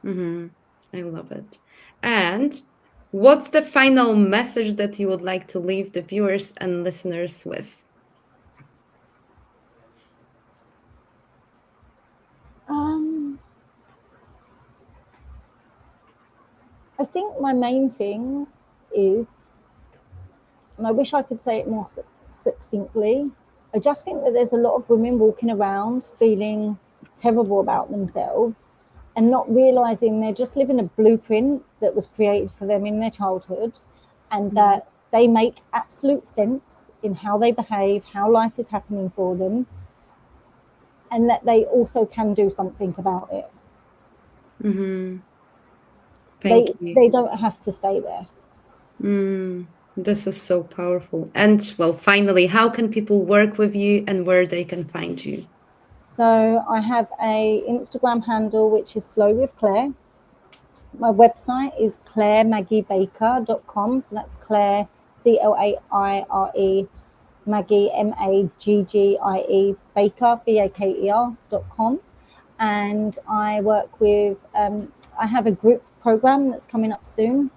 Mm-hmm. I love it. And what's the final message that you would like to leave the viewers and listeners with? Um, I think my main thing is, and I wish I could say it more succinctly, I just think that there's a lot of women walking around feeling terrible about themselves and not realizing they're just living a blueprint that was created for them in their childhood, and that they make absolute sense in how they behave, how life is happening for them, and that they also can do something about it. Mm-hmm. They Thank you. they don't have to stay there. This is so powerful. And well, finally, how can people work with you and where they can find you? So I have a Instagram handle which is Slow with Claire. My website is clairemaggie.baker.com. So that's Claire, Claire, Maggie, Maggie, Baker, Baker.com. And I work with, I have a group program that's coming up soon.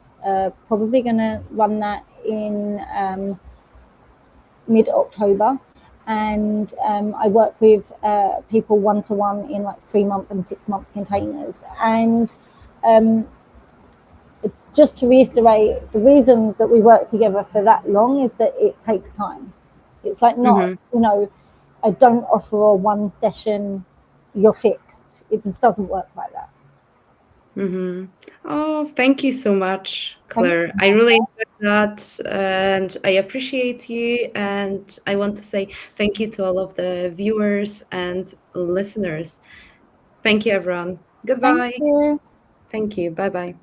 Probably going to run that in mid-October. And I work with people one-to-one in like 3-month and 6-month containers. And just to reiterate, the reason that we work together for that long is that it takes time. It's like not, I don't offer a one session, you're fixed. It just doesn't work like that. Mm-hmm. Oh, thank you so much, Thank Claire. you, I really Marta. enjoyed that and I appreciate you. And I want to say thank you to all of the viewers and listeners. Thank you, everyone. Thank Goodbye. you. Thank you. Bye bye.